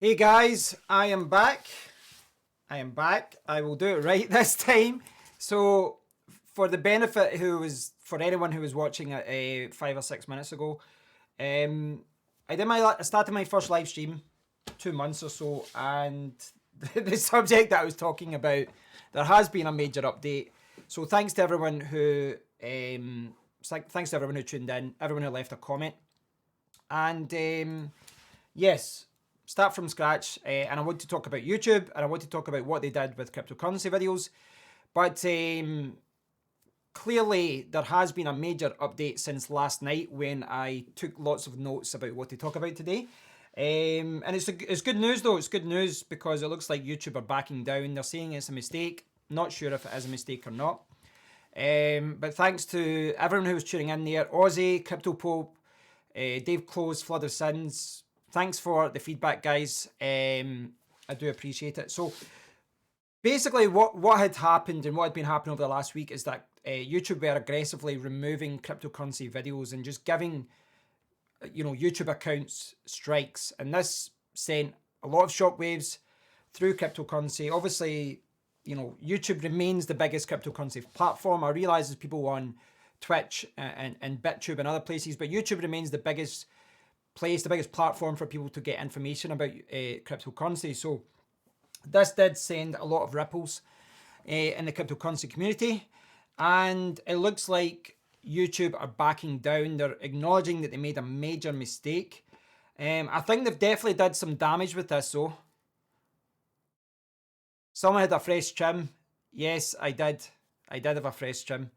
Hey guys, I am back. I will do it right this time. So, for the benefit for anyone who was watching it 5 or 6 minutes ago, I started my first live stream 2 months or so, and the subject that I was talking about, there has been a major update. So thanks to everyone who tuned in, everyone who left a comment, and yes, start from scratch, and I want to talk about YouTube, and I want to talk about what they did with cryptocurrency videos. But clearly there has been a major update since last night when I took lots of notes about what to talk about today. And it's good news though. It's good news because it looks like YouTube are backing down. They're saying it's a mistake. Not sure if it is a mistake or not. But thanks to everyone who was tuning in there. Aussie, Crypto Pope, Dave Close, Flood of Sins. Thanks for the feedback, guys. I do appreciate it. So basically what had happened and what had been happening over the last week is that YouTube were aggressively removing cryptocurrency videos and just giving YouTube accounts strikes, and this sent a lot of shockwaves through cryptocurrency. Obviously, YouTube remains the biggest cryptocurrency platform. I realize there's people on Twitch and BitTube and other places, but YouTube remains the biggest place, the biggest platform for people to get information about cryptocurrency. So this did send a lot of ripples in the cryptocurrency community, and it looks like YouTube are backing down. They're acknowledging that they made a major mistake. I think they've definitely did some damage with this though. Someone had a fresh trim. Yes, I did. I did have a fresh trim.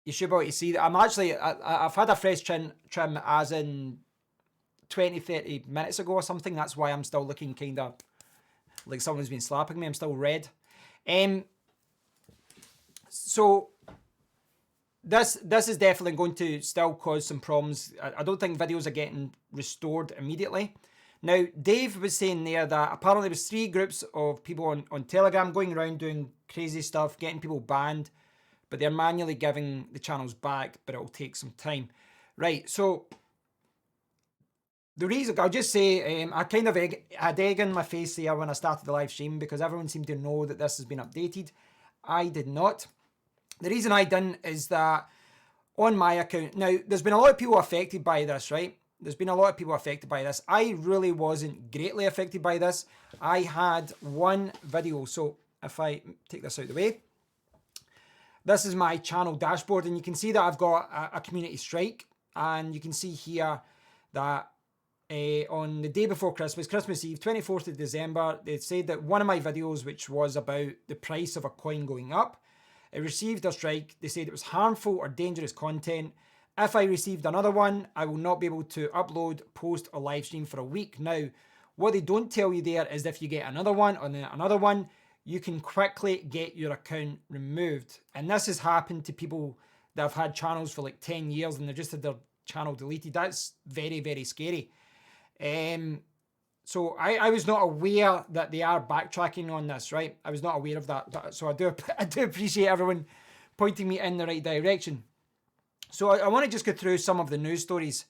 You should be able to see that I've had a fresh trim as in 20-30 minutes ago or something. That's why I'm still looking kind of like someone's been slapping me. I'm still red. So this is definitely going to still cause some problems. I don't think videos are getting restored immediately. Now, Dave was saying there that apparently there was 3 groups of people on Telegram going around doing crazy stuff, getting people banned, but they're manually giving the channels back, but it'll take some time. Right, so the reason, I'll just say, I kind of had egg in my face there when I started the live stream because everyone seemed to know that this has been updated. I did not. The reason I didn't is that on my account, now there's been a lot of people affected by this, right? There's been a lot of people affected by this. I really wasn't greatly affected by this. I had one video. So if I take this out of the way, this is my channel dashboard, and you can see that I've got a community strike, and you can see here that on the day before Christmas Eve, 24th of December, they said that one of my videos, which was about the price of a coin going up, it received a strike. They said it was harmful or dangerous content. If I received another one, I will not be able to upload, post, or live stream for a week. Now, what they don't tell you there is if you get another one or then another one, you can quickly get your account removed. And this has happened to people that have had channels for like 10 years and they just had their channel deleted. That's very, very scary. So I was not aware that they are backtracking on this, right? I was not aware of that. So I do appreciate everyone pointing me in the right direction. So I want to just go through some of the news stories.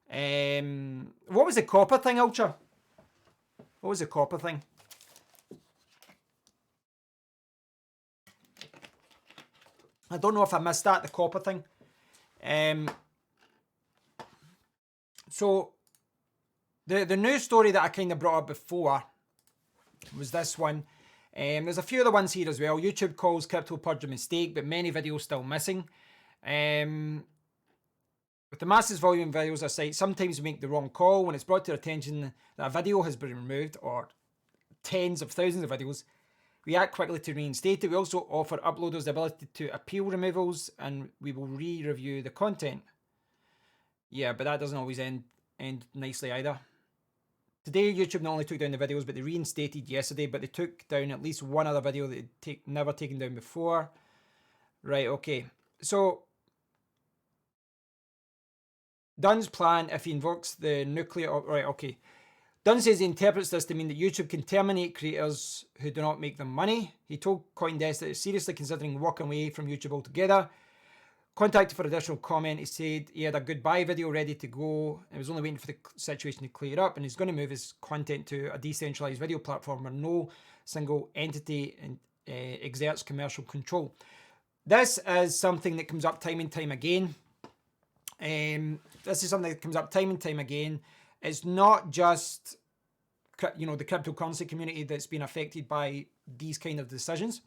What was the copper thing, Ultra? What was the copper thing? I don't know if I missed that, the copper thing. So the news story that I kind of brought up before was this one. There's a few other ones here as well. YouTube calls crypto purge a mistake, but many videos still missing. With the massive volume of videos, I say sometimes we make the wrong call when it's brought to our attention that a video has been removed, or tens of thousands of videos. We act quickly to reinstate it. We also offer uploaders the ability to appeal removals, and we will re-review the content. Yeah, but that doesn't always end nicely either. Today, YouTube not only took down the videos, but they reinstated yesterday, but they took down at least one other video that they'd never taken down before. Right, okay. So Dunn's plan, if he invokes the nuclear... Right, okay. Dunn says he interprets this to mean that YouTube can terminate creators who do not make them money. He told CoinDesk that it's seriously considering walking away from YouTube altogether. Contacted for additional comment. He said he had a goodbye video ready to go. He was only waiting for the situation to clear up, and he's going to move his content to a decentralized video platform where no single entity exerts commercial control. This is something that comes up time and time again. This is something that comes up time and time again. It's not just, you know, the cryptocurrency community that's been affected by these kind of decisions.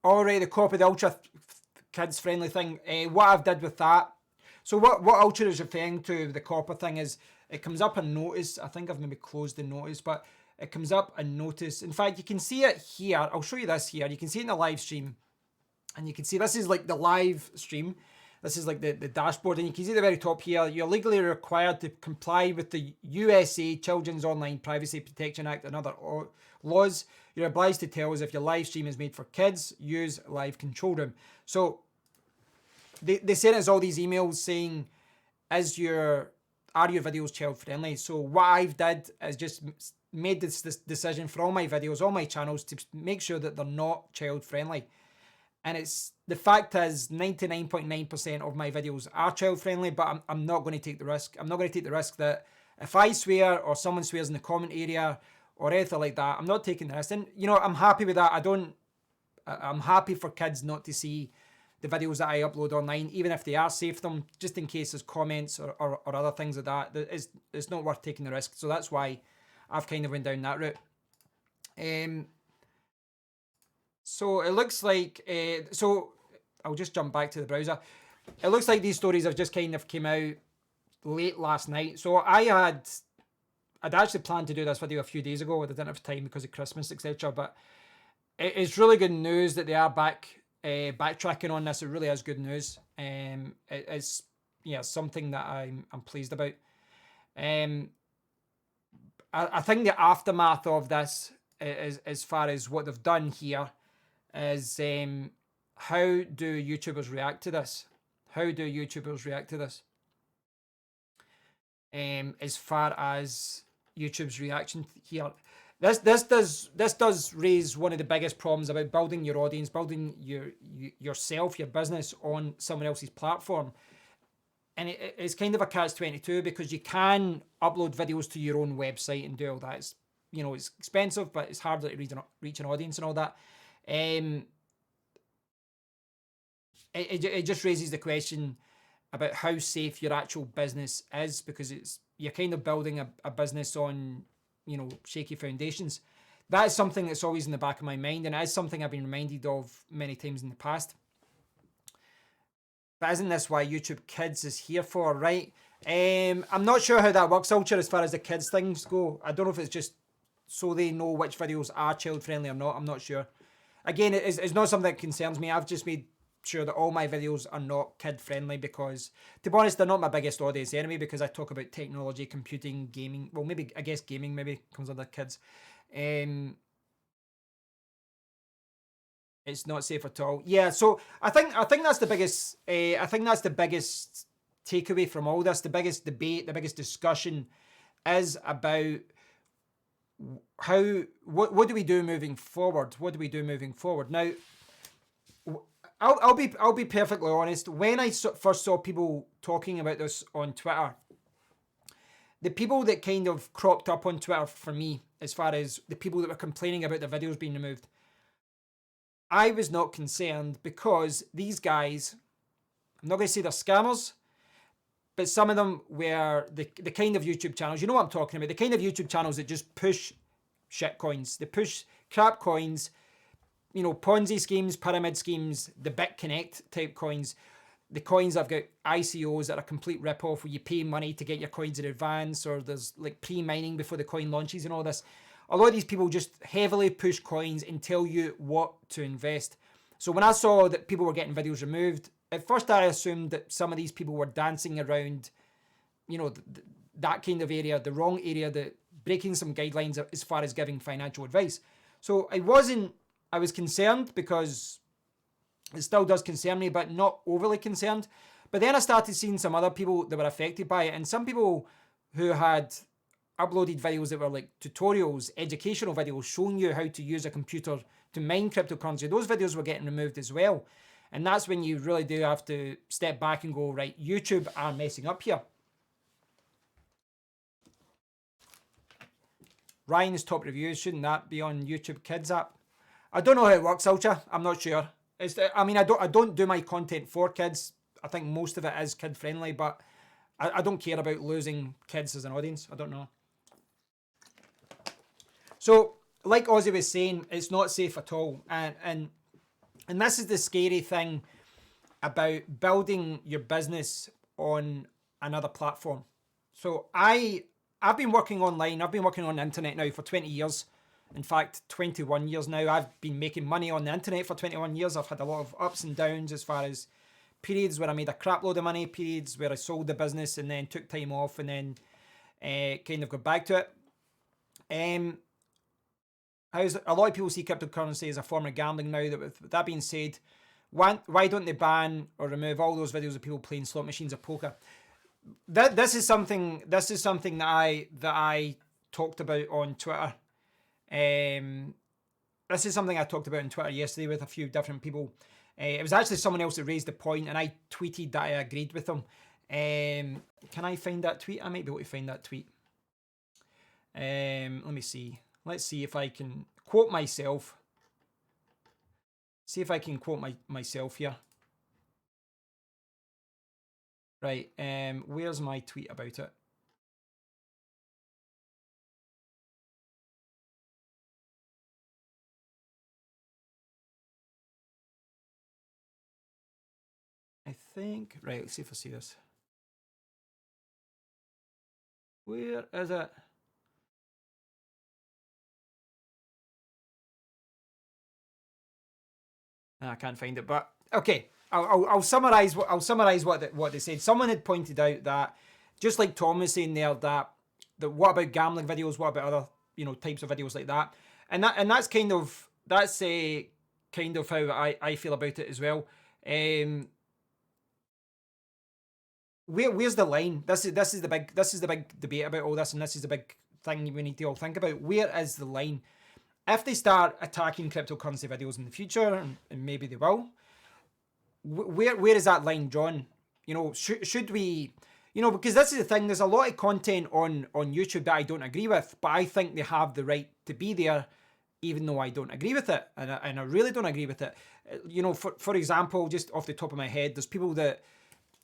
Already the copy the ultra kids friendly thing. What I've did with that. So what ultra is referring to, the copper thing, is it comes up a notice. I think I've maybe closed the notice, but it comes up a notice. In fact, you can see it here. I'll show you this here. You can see it in the live stream, and you can see this is like the live stream. This is like the dashboard, and you can see at the very top here, you're legally required to comply with the USA Children's Online Privacy Protection Act and other laws. You're obliged to tell us if your live stream is made for kids. Use live control room. So they sent us all these emails saying, are your videos child friendly? So what I've did is just made this decision for all my videos, all my channels, to make sure that they're not child friendly. And it's, the fact is 99.9% of my videos are child friendly, but I'm not going to take the risk. I'm not going to take the risk that if I swear or someone swears in the comment area or anything like that, I'm not taking the risk. And, you know, I'm happy with that. I'm happy for kids not to see the videos that I upload online, even if they are, save them, just in case there's comments or other things like that. It's not worth taking the risk. So that's why I've kind of went down that route. So it looks like, so I'll just jump back to the browser. It looks like these stories have just kind of came out late last night. So I'd actually planned to do this video a few days ago, but I didn't have time because of Christmas, etc. But it's really good news that they are backtracking on this. It really is good news. It's something that I'm pleased about. I think the aftermath of this, as far as what they've done here, is how do YouTubers react to this? How do YouTubers react to this? As far as YouTube's reaction here, this does raise one of the biggest problems about building your audience, building yourself, your business on someone else's platform. And it's kind of a catch-22 because you can upload videos to your own website and do all that. It's, you know, it's expensive, but it's harder to reach an audience and all that. It just raises the question about how safe your actual business is, because you're kind of building a business on, you know, shaky foundations. That is something that's always in the back of my mind, and it is something I've been reminded of many times in the past. But isn't this why YouTube Kids is here for, right? I'm not sure how that works, Ultra, as far as the kids things go. I don't know if it's just so they know which videos are child friendly or not. I'm not sure. Again, it's not something that concerns me. I've just made sure that all my videos are not kid friendly because, to be honest, they're not my biggest audience anyway, because I talk about technology, computing, gaming. Well, maybe, I guess gaming maybe comes under kids. It's not safe at all. Yeah, so I think that's the biggest. I think that's the biggest takeaway from all this. The biggest debate, the biggest discussion, is about what do we do moving forward? What do we do moving forward? Now, I'll be perfectly honest. When I first saw people talking about this on Twitter, the people that kind of cropped up on Twitter for me, as far as the people that were complaining about the videos being removed, I was not concerned, because these guys, I'm not going to say they're scammers, but some of them were the kind of YouTube channels, you know what I'm talking about, the kind of YouTube channels that just push shit coins. They push crap coins, you know, Ponzi schemes, pyramid schemes, the BitConnect type coins, the coins that have got ICOs that are a complete rip-off where you pay money to get your coins in advance, or there's like pre-mining before the coin launches and all this. A lot of these people just heavily push coins and tell you what to invest. So when I saw that people were getting videos removed, at first I assumed that some of these people were dancing around, you know, that kind of area, the wrong area, that breaking some guidelines as far as giving financial advice. So I was concerned, because it still does concern me, but not overly concerned. But then I started seeing some other people that were affected by it, and some people who had uploaded videos that were like tutorials, educational videos, showing you how to use a computer to mine cryptocurrency. Those videos were getting removed as well. And that's when you really do have to step back and go, right, YouTube are messing up here. Ryan's top reviews, shouldn't that be on YouTube Kids app? I don't know how it works, Ultra. I'm not sure. I mean, I don't do my content for kids. I think most of it is kid friendly, but I don't care about losing kids as an audience. I don't know. So, like Ozzy was saying, it's not safe at all. And this is the scary thing about building your business on another platform. So I've been working online. I've been working on the internet now for 20 years. In fact, 21 years now. I've been making money on the internet for 21 years. I've had a lot of ups and downs as far as periods where I made a crap load of money, periods where I sold the business and then took time off and then kind of got back to it. How's a lot of people see cryptocurrency as a form of gambling now. With that being said, why don't they ban or remove all those videos of people playing slot machines or poker? This is something that I talked about on Twitter. This is something I talked about on Twitter yesterday with a few different people. It was actually someone else that raised the point, and I tweeted that I agreed with them. Can I find that tweet? I might be able to find that tweet. Let me see. Let's see if I can quote myself. See if I can quote myself here. Right, where's my tweet about it? I think, right, let's see if I see this. Where is it? I can't find it, but okay. I'll summarize what they said. Someone had pointed out that, just like Tom was saying there, that what about gambling videos? What about other types of videos like that? And that's kind of how I feel about it as well. Where's the line? This is the big debate about all this, and this is the big thing we need to all think about. Where is the line? If they start attacking cryptocurrency videos in the future, and maybe they will, where is that line drawn? Should we, because this is the thing. There's a lot of content on YouTube that I don't agree with, but I think they have the right to be there, even though I don't agree with it, and I really don't agree with it. For example, just off the top of my head, there's people that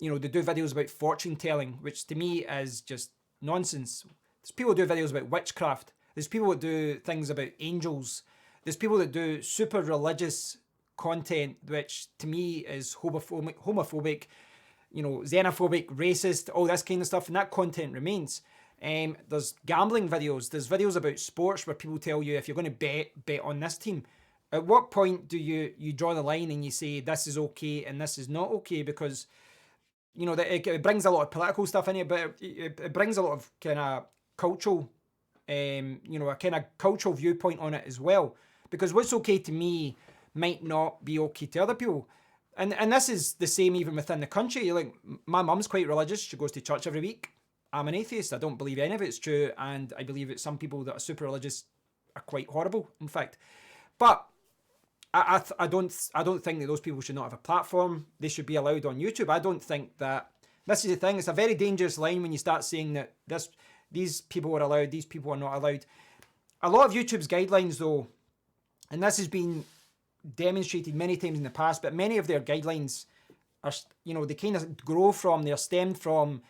they do videos about fortune telling, which to me is just nonsense. There's people who do videos about witchcraft. There's people that do things about angels. There's people that do super religious content, which to me is homophobic, xenophobic, racist, all this kind of stuff, and that content remains. There's gambling videos. There's videos about sports where people tell you if you're going to bet on this team. At what point do you draw the line and you say this is okay and this is not okay? Because it brings a lot of political stuff in it, but it brings a lot of kind of cultural, a kind of cultural viewpoint on it as well. Because what's okay to me might not be okay to other people. And this is the same even within the country. Like, my mum's quite religious. She goes to church every week. I'm an atheist. I don't believe any of it's true. And I believe that some people that are super religious are quite horrible, in fact. But I don't think that those people should not have a platform. They should be allowed on YouTube. I don't think that... This is the thing. It's a very dangerous line when you start saying that these people are allowed, these people are not allowed. A lot of YouTube's guidelines, though, and this has been demonstrated many times in the past, but many of their guidelines are, they kind of they're stemmed from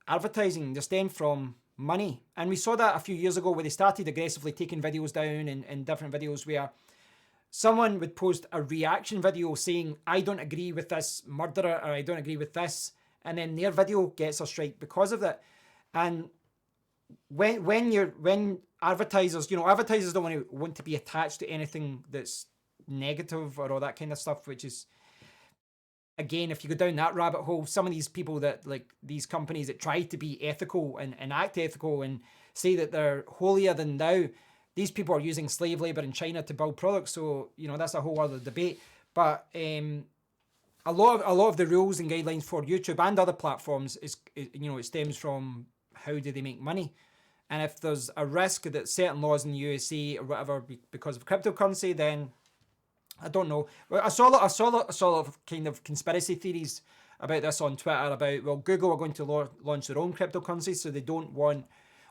advertising, they're stemmed from money. And we saw that a few years ago where they started aggressively taking videos down in different videos where someone would post a reaction video saying, I don't agree with this murderer, or I don't agree with this, and then their video gets a strike because of that. And when advertisers, advertisers don't want to be attached to anything that's negative or all that kind of stuff, which is, again, if you go down that rabbit hole, some of these people that, like, these companies that try to be ethical and act ethical and say that they're holier than thou, these people are using slave labor in China to build products. So, that's a whole other debate. But a lot of the rules and guidelines for YouTube and other platforms it stems from how do they make money. And if there's a risk that certain laws in the USA or whatever because of cryptocurrency, then I don't know. Well, I saw a lot of kind of conspiracy theories about this on Twitter about, well, Google are going to launch their own cryptocurrency, so they don't want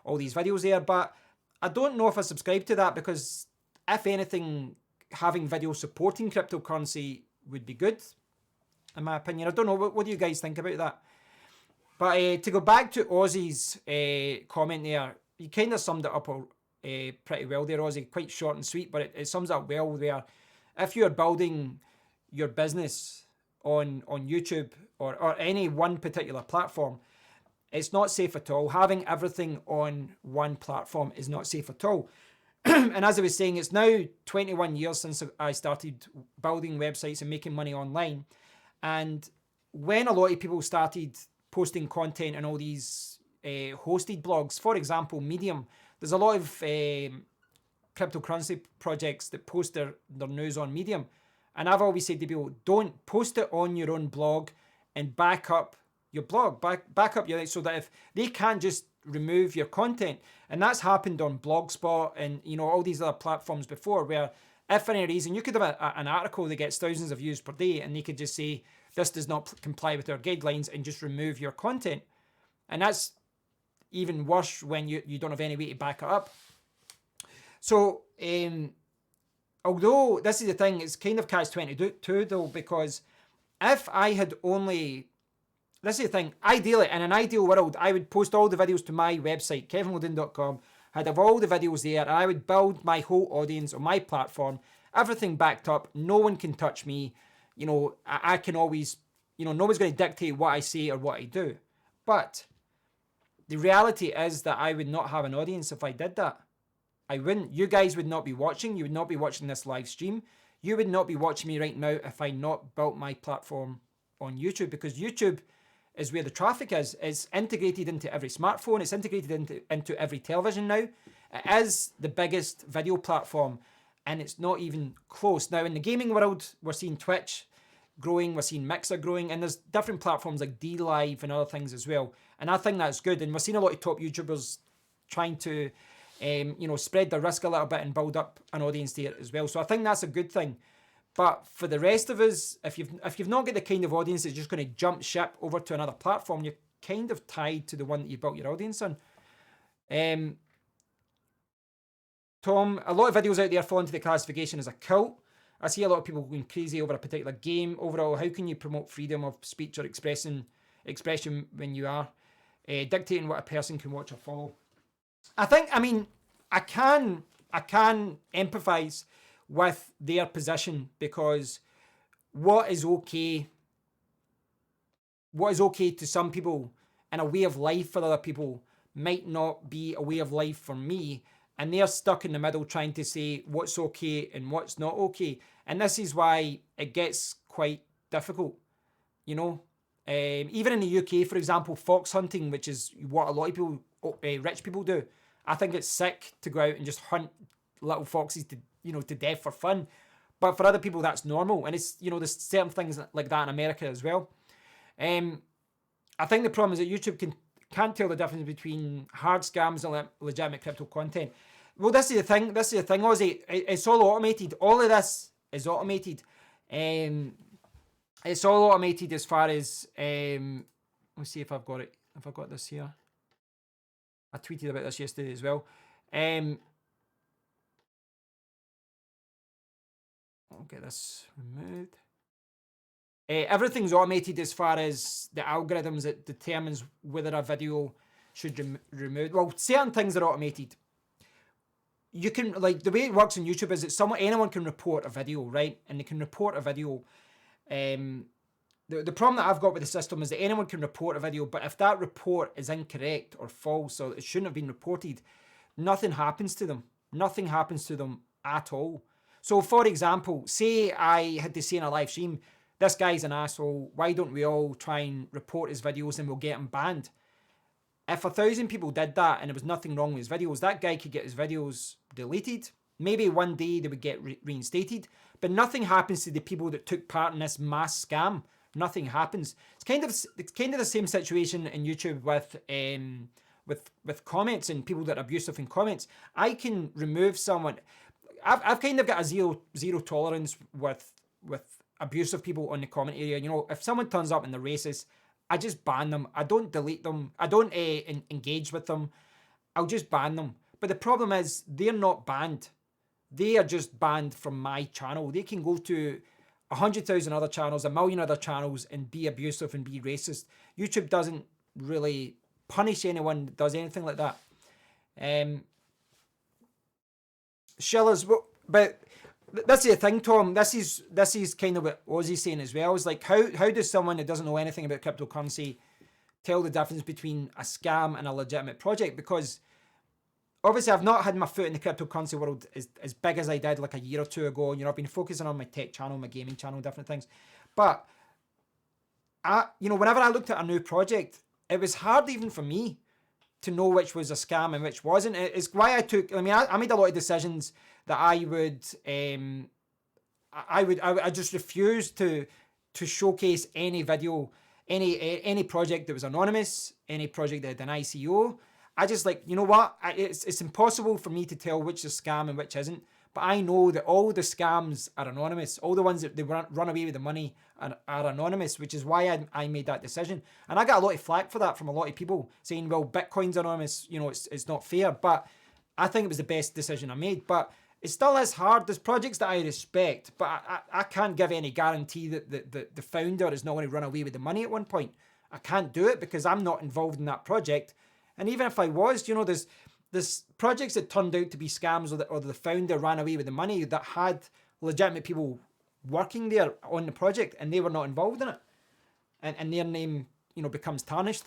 all these videos there. But I don't know if I subscribe to that, because if anything, having videos supporting cryptocurrency would be good, in my opinion. I don't know. What do you guys think about that? But to go back to Ozzy's comment there, you kind of summed it up pretty well there, Ozzy. Quite short and sweet, but it sums up well where if you're building your business on YouTube or any one particular platform, it's not safe at all. Having everything on one platform is not safe at all. And as I was saying, it's now 21 years since I started building websites and making money online. And when a lot of people started posting content and all these hosted blogs, for example, Medium, there's a lot of cryptocurrency projects that post their news on Medium. And I've always said to people, don't post it on your own blog and back up your blog, back up your, so that if they can't just remove your content. And that's happened on Blogspot and, you know, all these other platforms before, where if for any reason you could have an article that gets thousands of views per day and they could just say, this does not comply with our guidelines, and just remove your content. And that's even worse when you don't have any way to back it up. So, although this is the thing, it's kind of catch-22 though, because if I had only, this is the thing, ideally, in an ideal world, I would post all the videos to my website, kevinmuldoon.com, I'd have all the videos there, and I would build my whole audience on my platform, everything backed up, no one can touch me, you know, I can always, you know, nobody's going to dictate what I say or what I do. But the reality is that I would not have an audience if I did that. I wouldn't. You guys would not be watching. You would not be watching this live stream. You would not be watching me right now if I not built my platform on YouTube, because YouTube is where the traffic is. It's integrated into every smartphone. It's integrated into every television now. It is the biggest video platform, and it's not even close. Now, in the gaming world, we're seeing Twitch growing, we're seeing Mixer growing, and there's different platforms like DLive and other things as well. And I think that's good. And we're seeing a lot of top YouTubers trying to, you know, spread their risk a little bit and build up an audience there as well. So I think that's a good thing. But for the rest of us, if you've not got the kind of audience that's just going to jump ship over to another platform, you're kind of tied to the one that you built your audience on. Tom, a lot of videos out there fall into the classification as a cult. I see a lot of people going crazy over a particular game. Overall, how can you promote freedom of speech or expression when you are dictating what a person can watch or follow? I think, I mean, I can empathize with their position, because what is okay to some people and a way of life for other people might not be a way of life for me. And they're stuck in the middle trying to say what's okay and what's not okay. And this is why it gets quite difficult, you know. Even in the UK, for example, fox hunting, which is what a lot of people, rich people do. I think it's sick to go out and just hunt little foxes to death for fun. But for other people, that's normal. And it's, you know, there's certain things like that in America as well. I think the problem is that YouTube can't tell the difference between hard scams and legitimate crypto content. Well, this is the thing, Ozzy. It's all automated. All of this is automated. It's all automated as far as, let's see if I've got it. Have I got this here? I tweeted about this yesterday as well. I'll get this removed. Everything's automated as far as the algorithms that determines whether a video should be removed. Well, certain things are automated. You can, like, the way it works on YouTube is that anyone can report a video, right? And they can report a video. The problem that I've got with the system is that anyone can report a video, but if that report is incorrect or false, or it shouldn't have been reported, nothing happens to them. Nothing happens to them at all. So, for example, say I had to say in a live stream, this guy's an asshole, why don't we all try and report his videos and we'll get him banned? If 1,000 people did that and there was nothing wrong with his videos, that guy could get his videos deleted. Maybe one day they would get reinstated, but nothing happens to the people that took part in this mass scam. Nothing happens. It's kind of the same situation in YouTube with comments and people that are abusive in comments. I can remove someone. I've kind of got a zero tolerance with abusive people on the comment area. You know, if someone turns up and they're racist, I just ban them. I don't delete them. I don't engage with them. I'll just ban them. But the problem is they're not banned. They are just banned from my channel. They can go to 100,000 other channels, 1 million other channels, and be abusive and be racist. YouTube doesn't really punish anyone that does anything like that. Shillers, but this is the thing, Tom. This is kind of what Ozzy's saying as well. It's like, how does someone that doesn't know anything about cryptocurrency tell the difference between a scam and a legitimate project? Because obviously I've not had my foot in the cryptocurrency world as big as I did like a year or two ago. You know, I've been focusing on my tech channel, my gaming channel, different things. But you know, whenever I looked at a new project, it was hard even for me to know which was a scam and which wasn't. It's why I made a lot of decisions that I just refused to showcase any video, any project that was anonymous, any project that had an ICO. I just like, you know what? It's impossible for me to tell which is scam and which isn't. But I know that all the scams are anonymous. All the ones that they run away with the money are anonymous, which is why I made that decision. And I got a lot of flack for that from a lot of people saying, well, Bitcoin's anonymous, you know, it's not fair. But I think it was the best decision I made. But it still is hard. There's projects that I respect, but I can't give any guarantee that the founder is not going to run away with the money at one point. I can't do it because I'm not involved in that project. And even if I was, you know, there's projects that turned out to be scams, or the founder ran away with the money that had legitimate people working there on the project and they were not involved in it. And their name, you know, becomes tarnished.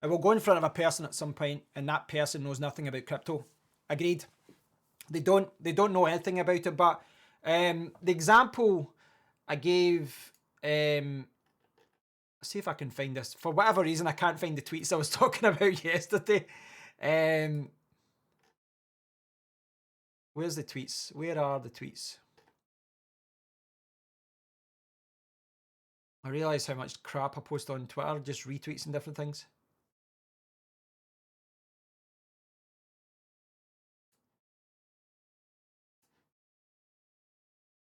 I will go in front of a person at some point and that person knows nothing about crypto. Agreed. They don't know anything about it. But the example I gave, see if I can find this. For whatever reason, I can't find the tweets I was talking about yesterday. Where's the tweets? Where are the tweets? I realise how much crap I post on Twitter, just retweets and different things.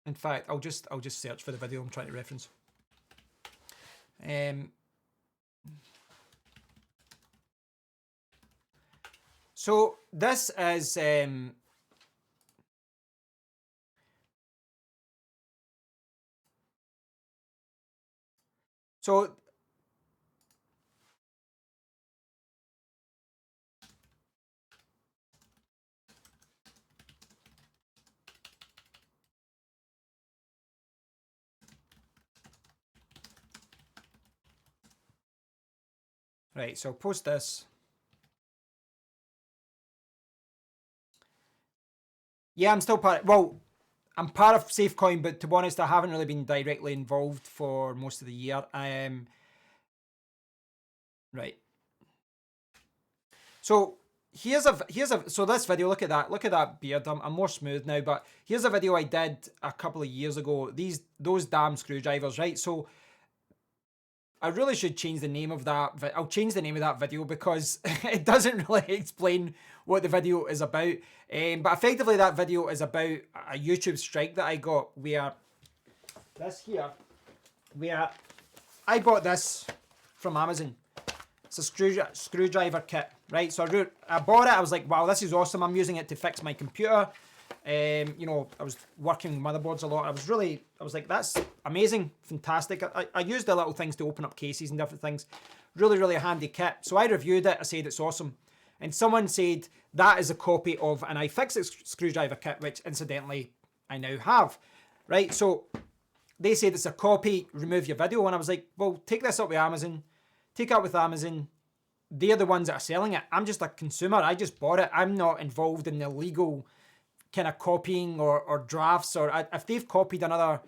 In fact, I'll just search for the video I'm trying to reference. So this is so right, so I'll post this. Yeah, I'm still I'm part of SafeCoin, but to be honest, I haven't really been directly involved for most of the year. Right. So so this video, look at that beard. I'm more smooth now, but here's a video I did a couple of years ago. Those damn screwdrivers, right? So I really should change the name of that. I'll change the name of that video because it doesn't really explain what the video is about. But effectively, that video is about a YouTube strike that I got where I bought this from Amazon. It's a screwdriver kit, right? So I bought it. I was like, wow, this is awesome. I'm using it to fix my computer. You know, I was working with motherboards a lot. I was like, that's amazing, fantastic. I used the little things to open up cases and different things. Really, really handy kit. So I reviewed it. I said it's awesome. And someone said that is a copy of an iFixit screwdriver kit, which incidentally I now have, right? So they said it's a copy, remove your video. And I was like, well, take this up with Amazon. Take it up with Amazon. They're the ones that are selling it. I'm just a consumer. I just bought it. I'm not involved in the legal kind of copying or drafts, or if they've copied another,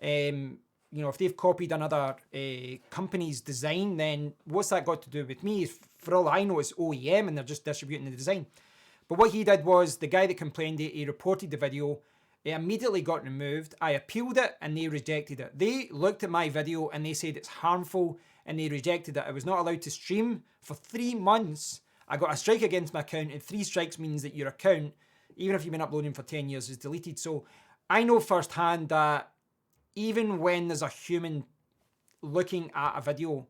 if they've copied another company's design, then what's that got to do with me? For all I know, it's OEM and they're just distributing the design. But what he did was, the guy that complained, he reported the video. It immediately got removed. I appealed it and they rejected it. They looked at my video and they said it's harmful and they rejected it. I was not allowed to stream for 3 months. I got a strike against my account, and 3 strikes means that your account, even if you've been uploading for 10 years, is deleted. So I know firsthand that even when there's a human looking at a video,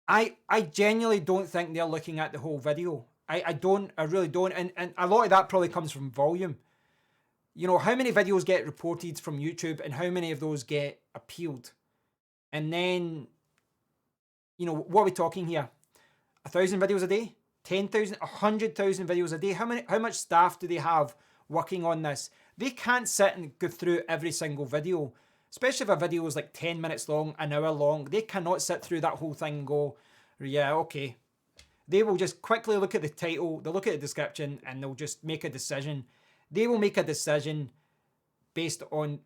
I genuinely don't think they're looking at the whole video. I really don't. And a lot of that probably comes from volume. You know, how many videos get reported from YouTube and how many of those get appealed? And then, you know, what are we talking here? 1,000 videos a day? 10,000? 100,000 videos a day? How much staff do they have working on this? They can't sit and go through every single video, especially if a video is like 10 minutes long, an hour long. They cannot sit through that whole thing and go, yeah, okay. They will just quickly look at the title, they'll look at the description, and they'll just make a decision. They will make a decision based on,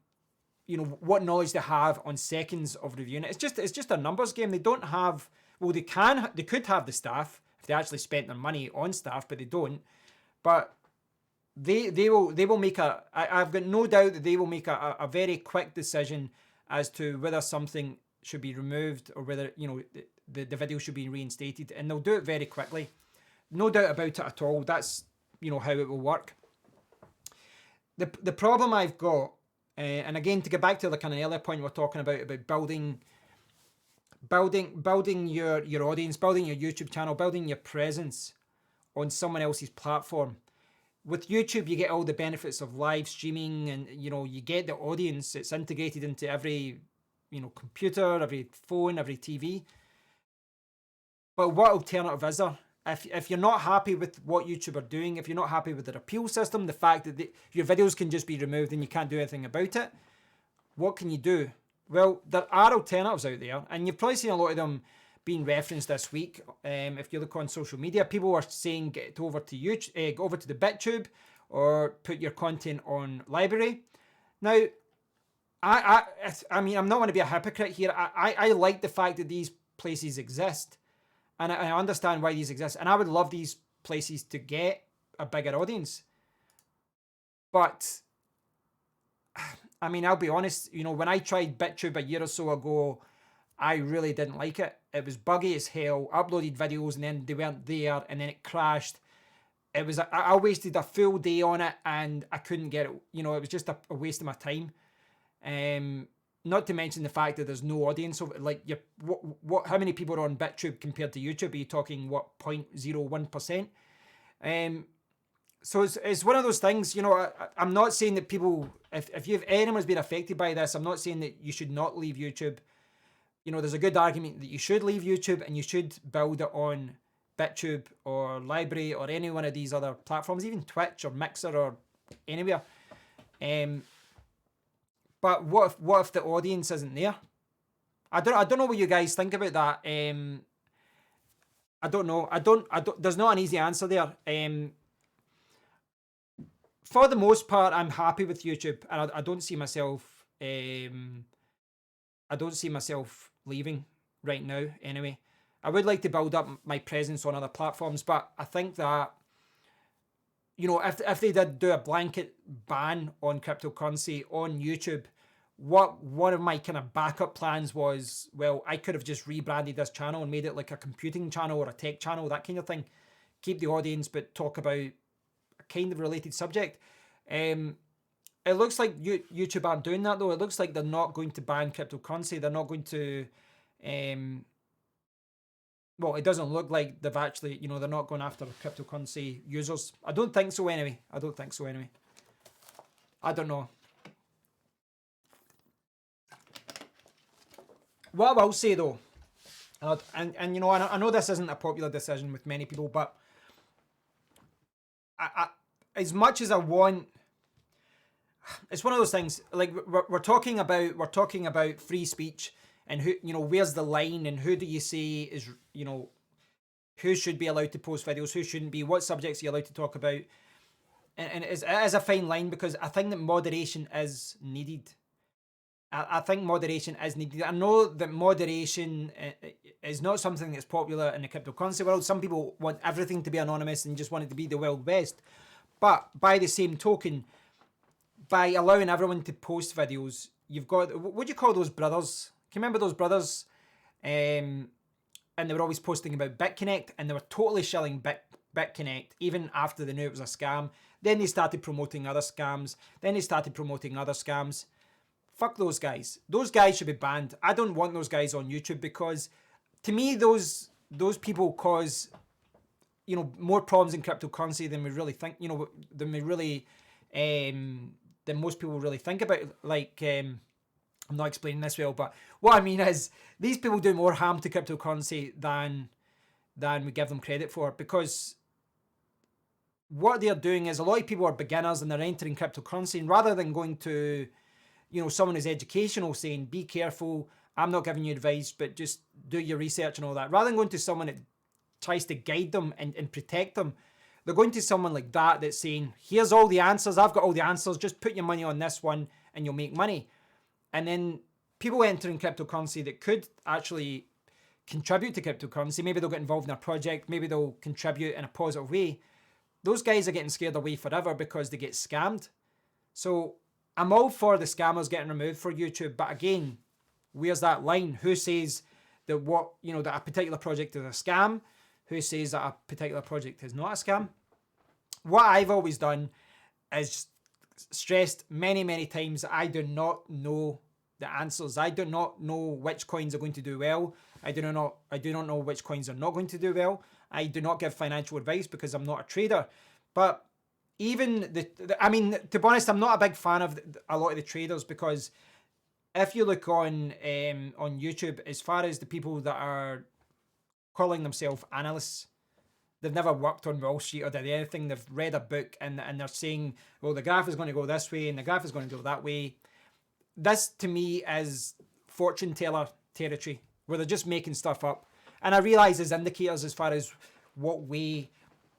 you know, what knowledge they have on seconds of reviewing it. It's just a numbers game. They don't have, well, they could have the staff if they actually spent their money on staff, but they don't. But they will make I've got no doubt that they will make a very quick decision as to whether something should be removed or whether, you know, the video should be reinstated, and they'll do it very quickly. No doubt about it at all. That's, you know, how it will work. The problem I've got, and again, to get back to the kind of earlier point we're talking about building your audience, building your YouTube channel, building your presence on someone else's platform. With YouTube, you get all the benefits of live streaming, and, you know, you get the audience. It's integrated into every, you know, computer, every phone, every TV. But what alternative is there? If you're not happy with what YouTube are doing, if you're not happy with their appeal system, the fact that your videos can just be removed and you can't do anything about it, what can you do? Well, there are alternatives out there, and you've probably seen a lot of them being referenced this week. If you look on social media, people are saying get over to YouTube, go over to the BitTube, or put your content on library. Now, I mean, I'm not going to be a hypocrite here. I like the fact that these places exist. And I understand why these exist. And I would love these places to get a bigger audience. But, I mean, I'll be honest, you know, when I tried BitTube a year or so ago, I really didn't like it. It was buggy as hell. Uploaded videos and then they weren't there, and then it crashed. It was, I wasted a full day on it and I couldn't get it. You know, it was just a waste of my time. Not to mention the fact that there's no audience. So, like, how many people are on BitTube compared to YouTube? Are you talking, what, 0.01%? So it's one of those things, you know, I'm not saying that people, if anyone's been affected by this, I'm not saying that you should not leave YouTube. You know, there's a good argument that you should leave YouTube and you should build it on BitTube or Library or any one of these other platforms, even Twitch or Mixer or anywhere. But what if the audience isn't there? I don't know what you guys think about that. I don't know. I don't. There's not an easy answer there. For the most part, I'm happy with YouTube, and I don't see myself. I don't see myself leaving right now. Anyway, I would like to build up my presence on other platforms, but I think that, you know, if they did do a blanket ban on cryptocurrency on YouTube, what one of my kind of backup plans was, well, I could have just rebranded this channel and made it like a computing channel or a tech channel, that kind of thing. Keep the audience, but talk about a kind of related subject. It looks like YouTube aren't doing that, though. It looks like they're not going to ban cryptocurrency. They're not going to... well, it doesn't look like they've actually, you know, they're not going after cryptocurrency users. I don't think so anyway. I don't know. What I will say though, and you know, I know this isn't a popular decision with many people, but I as much as I want, it's one of those things, like we're talking about free speech, and who, you know, where's the line, and who do you say is, you know, who should be allowed to post videos, who shouldn't be, what subjects are you allowed to talk about, and it is a fine line, because I think that moderation is needed. I think moderation is needed. I know that moderation is not something that's popular in the cryptocurrency world. Some people want everything to be anonymous and just want it to be the Wild West. But by the same token, by allowing everyone to post videos, you've got, what do you call those brothers? Can you remember those brothers and they were always posting about BitConnect, and they were totally shilling BitConnect even after they knew it was a scam. Then they started promoting other scams. Then they started promoting other scams. Fuck those guys. Those guys should be banned. I don't want those guys on YouTube, because to me those people cause, you know, more problems in cryptocurrency than we really think, you know, than we really than most people really think about. Like, I'm not explaining this well, but what I mean is these people do more harm to cryptocurrency than we give them credit for, because what they're doing is, a lot of people are beginners and they're entering cryptocurrency, and rather than going to, you know, someone who's educational saying, be careful, I'm not giving you advice, but just do your research and all that, rather than going to someone that tries to guide them and protect them, they're going to someone like that that's saying, here's all the answers, I've got all the answers, just put your money on this one and you'll make money. And then people entering cryptocurrency that could actually contribute to cryptocurrency, maybe they'll get involved in a project, maybe they'll contribute in a positive way, those guys are getting scared away forever because they get scammed. So I'm all for the scammers getting removed for YouTube, but again, where's that line? Who says that that a particular project is a scam? Who says that a particular project is not a scam? What I've always done is stressed many, many times that I do not know the answers. I do not know which coins are going to do well. I do not know which coins are not going to do well. I do not give financial advice because I'm not a trader. But even I mean, to be honest, I'm not a big fan of a lot of the traders, because if you look on YouTube, as far as the people that are calling themselves analysts, they've never worked on Wall Street or did anything. They've read a book and they're saying, well, the graph is going to go this way and the graph is going to go that way. This, to me, is fortune teller territory, where they're just making stuff up. And I realise there's indicators as far as what way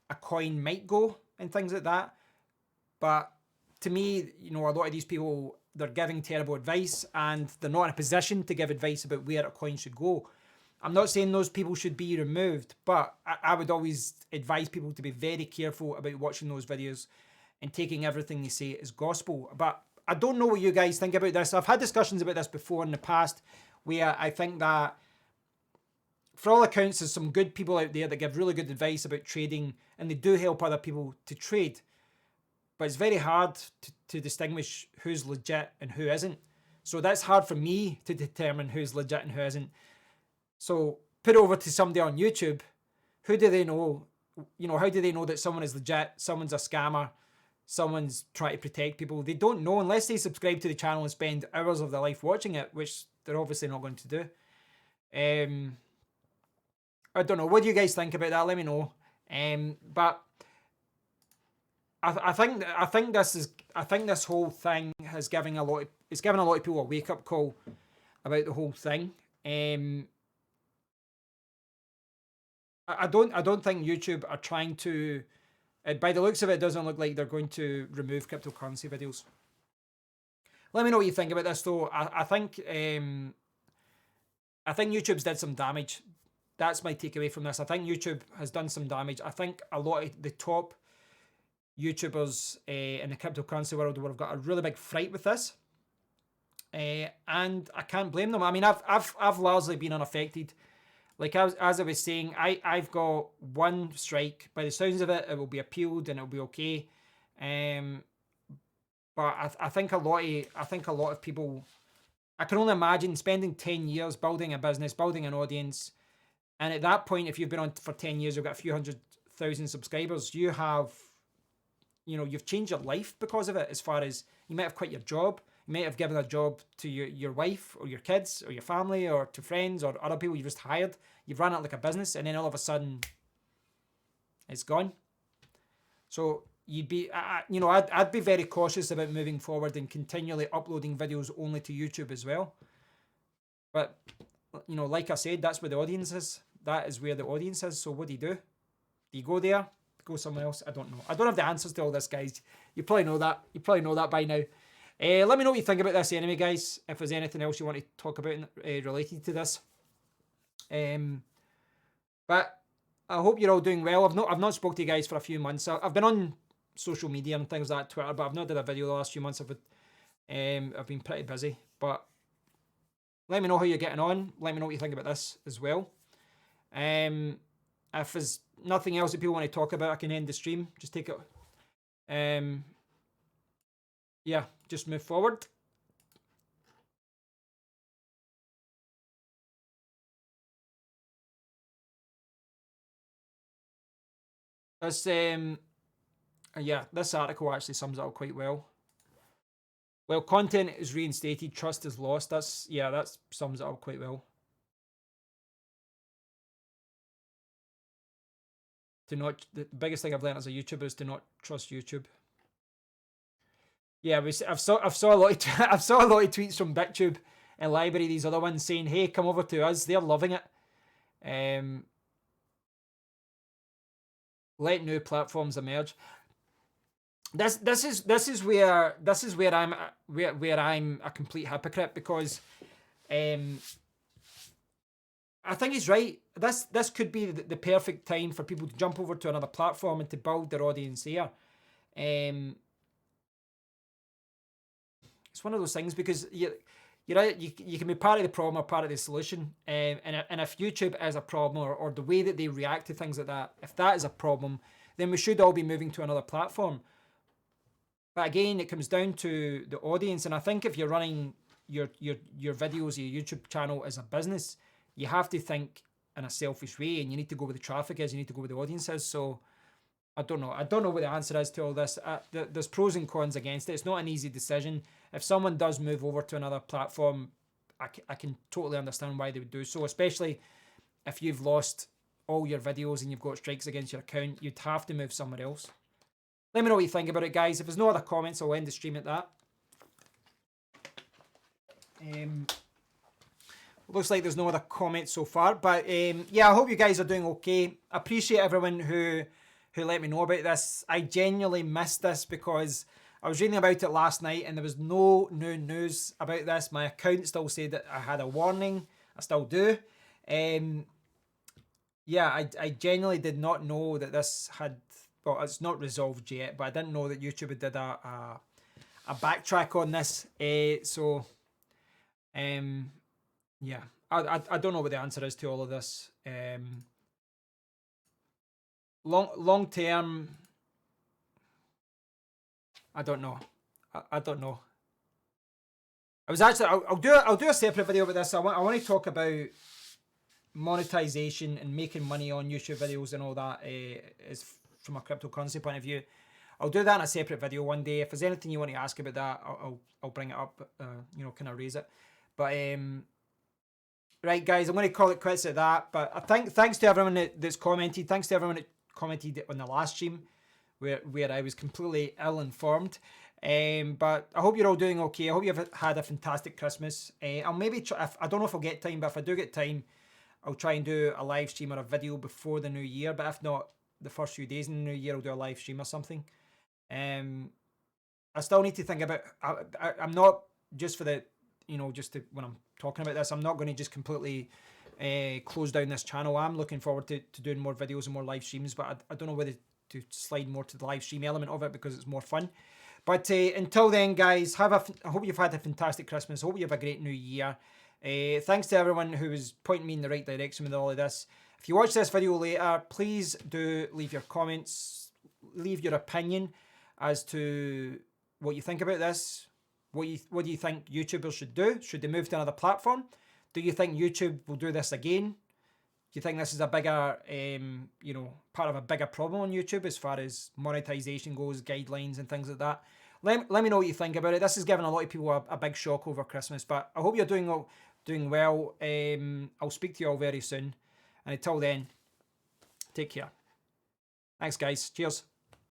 a coin might go and things like that. But to me, you know, a lot of these people, they're giving terrible advice and they're not in a position to give advice about where a coin should go. I'm not saying those people should be removed, but I would always advise people to be very careful about watching those videos and taking everything they say as gospel. But I don't know what you guys think about this. I've had discussions about this before in the past, where I think that for all accounts, there's some good people out there that give really good advice about trading, and they do help other people to trade. But it's very hard to distinguish who's legit and who isn't. So that's hard for me to determine who's legit and who isn't. So put over to somebody on YouTube. Who do they know? You know, how do they know that someone is legit, someone's a scammer, someone's trying to protect people? They don't know unless they subscribe to the channel and spend hours of their life watching it, which they're obviously not going to do. I don't know. What do you guys think about that? Let me know. But I think this whole thing has given a lot of people a wake up call about the whole thing. I don't think YouTube are trying to. By the looks of it, it doesn't look like they're going to remove cryptocurrency videos. Let me know what you think about this, though. I think YouTube's did some damage. That's my takeaway from this. I think YouTube has done some damage. I think a lot of the top YouTubers in the cryptocurrency world would have got a really big fright with this, and I can't blame them. I mean, I've largely been unaffected. Like as I was saying, I've got one strike. By the sounds of it, it will be appealed and it'll be okay. But I think a lot of people. I can only imagine spending 10 years building a business, building an audience, and at that point, if you've been on for 10 years, you've got a few 100,000 subscribers. You've changed your life because of it. As far as you might have quit your job, you might have given a job to your wife or your kids or your family or to friends or other people you just hired. You've run it like a business, and then all of a sudden, it's gone. So you'd be, I'd be very cautious about moving forward and continually uploading videos only to YouTube as well. But like I said, that's where the audience is. That is where the audience is. So what do? Do you go there? Go somewhere else? I don't know. I don't have the answers to all this, guys. You probably know that. You probably know that by now. Let me know what you think about this anyway, guys. If there's anything else you want to talk about related to this. But I hope you're all doing well. I've not spoke to you guys for a few months. I've been on social media and things like Twitter, but I've not done a video the last few months. I've been pretty busy. But Let me know how you're getting on. Let me know what you think about this as well. If there's nothing else that people want to talk about, I can end the stream. Just take it. Yeah, just move forward. This yeah, this article actually sums it up quite well. Well, content is reinstated, trust is lost. That sums it up quite well. The biggest thing I've learned as a YouTuber is to not trust YouTube. Yeah, I've saw a lot of tweets from BitTube and Library, these other ones saying, "Hey, come over to us." They're loving it. Let new platforms emerge. This is where I'm a complete hypocrite, because I think he's right. This could be the perfect time for people to jump over to another platform and to build their audience there. It's one of those things, because you can be part of the problem or part of the solution. And if YouTube is a problem, or the way that they react to things like that, if that is a problem, then we should all be moving to another platform. But again, it comes down to the audience. And I think if you're running your videos, your YouTube channel as a business, you have to think in a selfish way, and you need to go where the traffic is, you need to go where the audience is. So I don't know what the answer is to all this. There's pros and cons against it. It's not an easy decision. If someone does move over to another platform, I can totally understand why they would do so, especially if you've lost all your videos and you've got strikes against your account. You'd have to move somewhere else. Let me know what you think about it, guys. If there's no other comments, I'll end the stream at that. Looks like there's no other comments so far, but yeah, I hope you guys are doing okay. I appreciate everyone who let me know about this. I genuinely missed this because I was reading about it last night and there was no new news about this. My account still said that I had a warning. I still do. Yeah, I genuinely did not know that this had... Well, it's not resolved yet, but I didn't know that YouTube did a backtrack on this. So, yeah, I don't know what the answer is to all of this. Long term, I don't know. I don't know. I was actually I'll do a separate video about this. I want to talk about monetization and making money on YouTube videos and all that. Is from a cryptocurrency point of view. I'll do that in a separate video one day. If there's anything you want to ask about that, I'll bring it up. Kind of raise it. But right, guys, I'm going to call it quits at that. But thanks to everyone that's commented. Thanks to everyone that commented on the last stream where I was completely ill-informed. But I hope you're all doing okay. I hope you've had a fantastic Christmas. I'll maybe try, I don't know if I'll get time, but if I do get time, I'll try and do a live stream or a video before the new year. But if not, the first few days in the new year, I'll do a live stream or something. I still need to think about... I'm not just for the... when I'm talking about this, I'm not going to just completely close down this channel. I'm looking forward to doing more videos and more live streams, but I don't know whether to slide more to the live stream element of it because it's more fun. But until then, guys, I hope you've had a fantastic Christmas. I hope you have a great new year. Thanks to everyone who was pointing me in the right direction with all of this. If you watch this video later, please do leave your comments, leave your opinion as to what you think about this. What do you think YouTubers should do? Should they move to another platform? Do you think YouTube will do this again? Do you think this is a bigger, part of a bigger problem on YouTube as far as monetization goes, guidelines and things like that? Let me know what you think about it. This has given a lot of people a big shock over Christmas, but I hope you're doing well. I'll speak to you all very soon. And until then, take care. Thanks, guys. Cheers.